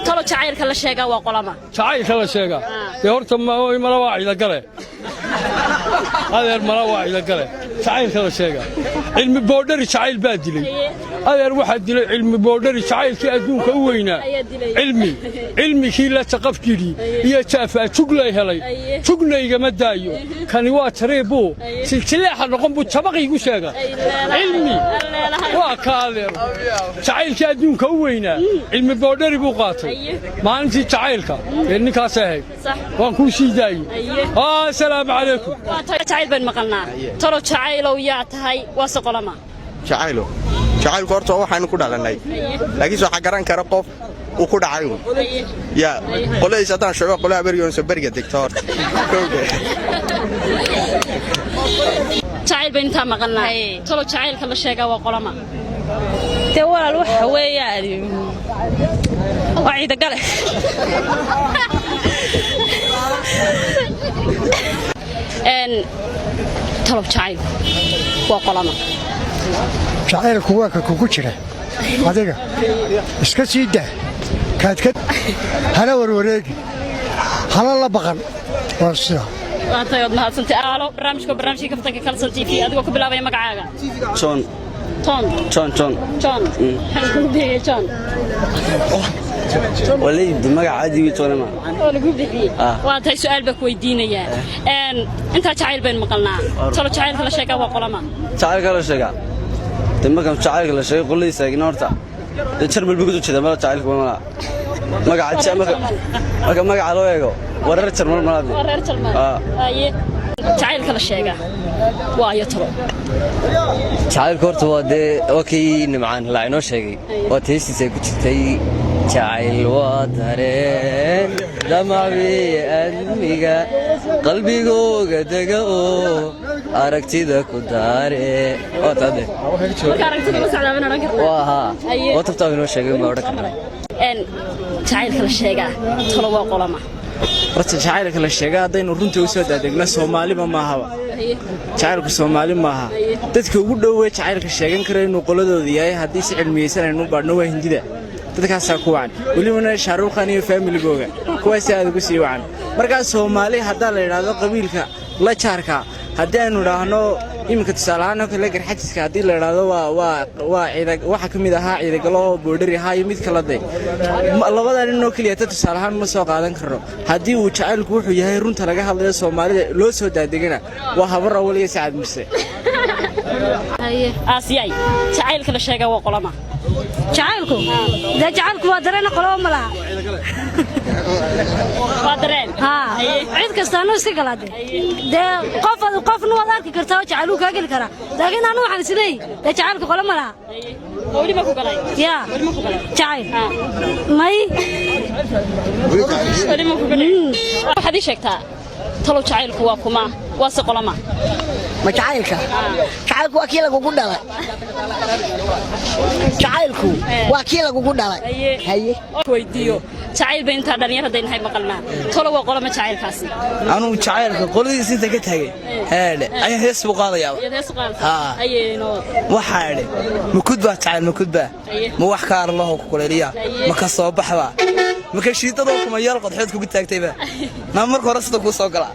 talo jacaylka la sheegaa waa qolama jacaylka la sheegaa horta mala waa ila gale adeer mala waa ila gale jacaylka la sheegaa cilmi boodhari jacayl baa dilay adeer waxa dilay cilmi boodhari jacaylkii adduunka u weynaa cilmigii la taqafkii iyo jaafa juglay helay jugnayga ma daayo kani waa tareebo silsilaha noqon buu jabaqaygu sheega cilmi waa ka adeer jacaylkii adduunka u weynaa cilmi boodhari buu qaatay maalintii jacaylka ninkaas ahayd waan ku siidaayay assalaamu calaykum jacayl baan maqalnaa talo jacaylow yaa tahay waa soqolama jacaylku horta waxaanu ku dhalanay laakiin waxa garan kara qof uu ku dhacay ya qoleys haddaan sheego qolaa bariyoon soo bariga degto horta jacayl baan intaa maqalnaa talo jacaylka la sheegaa waa qolama te walaal waxa weeyaan waa ciida gale talo jacayl waa qolama jacaylku waa ka kugu jira adiga iska sii daa kaadka hana warwareegi hana la baqan waa sida waatayod mahadsantahay aalo barnaamijkii kaftanka kalsan TV adigoo ku bilaabaya magacaaga John وليد مقع عادي ويتونما lagu bixiyay waa tahay su'aal baa ku weydiinayaa inta jacayl baan maqalnaa talo jacaylka la sheegaa waa qolama jacaylka la sheegaa markaan jacaylka la sheego qolaysa ignoorta jarmal bigu jeeda mala jacaylka wala magaca loo eego wareer jarmal malaad wareer jarmal aye jacaylka la sheegaa waa ayo talo jacaylka horta waa okay nimcaan la inoo sheegay oo teesiisa ku jirtay jacayl waa dareen damabi admiga qalbigooga daga oo aragtida ku daare oo tade aragtida la socdaa inaan arko waa oo tabtaa inoo sheegay ma oran karnaa jacaylka la sheegaa talo waa qolama horta jacaylka la sheegaa hadaynu runtii u soo daadegna Soomaaliba ma ahaba jacaylku Soomaali ma aha dadka ugu dhoweey jacaylka sheegan kara inuu qoladooda yahay hadii si cilmiyeysan aynu baadhno waa hindida dadkaas ku waan waliba Shahrukh Khan iyo family-googa kuwaas aad ugu sii waan marka Soomaali hadaa la yiraahdo qabiilka la jaarka hadii aynu raahno imika tusaalahana kale garxajiska hadii la yiraahdo waa ciidag waxa kamid ahaa ciidagalo boodhari ahaa iyo mid kala day labadan inoo kaliya tusaalahan ma soo qaadan karo hadii uu jacaylku wuxuu yahay runta laga hadlayo Soomaalida loo soo daadegana waa habar awliya saad mise asiyay jacaylka la sheegaa waa qolama jacaylku waa dareen qolama ma laha waa dareen cid kasta anoo iska galaade qofna waad arki kartaa jacaylu ka gali kara laakiin anu waxaan isleeyahay jacaylku qolama laha wali ma ku galay jacayl may wali ma ku galay waxaad sheegtaa talo jacaylku waa kuma waa si qolama ma jacaylku waa kii lagu dhalay jacaylku waa kii lagu dhalay haye weydiyo jacayl bay inta dhalinyarada inahay maqalnaa talo waa qolama jacaylkaasi anu jacaylka qoladiisa inta ka tagay ayaa hees buu qaadayaa ayayno waxa ay mukud baa jacayl mukud baa ma wax ka arlaho ku kuleeliya ma ka soo baxba ma ka shiidado kuma yar qodxood ku taagtayba ma marka hore sida ku soo galaa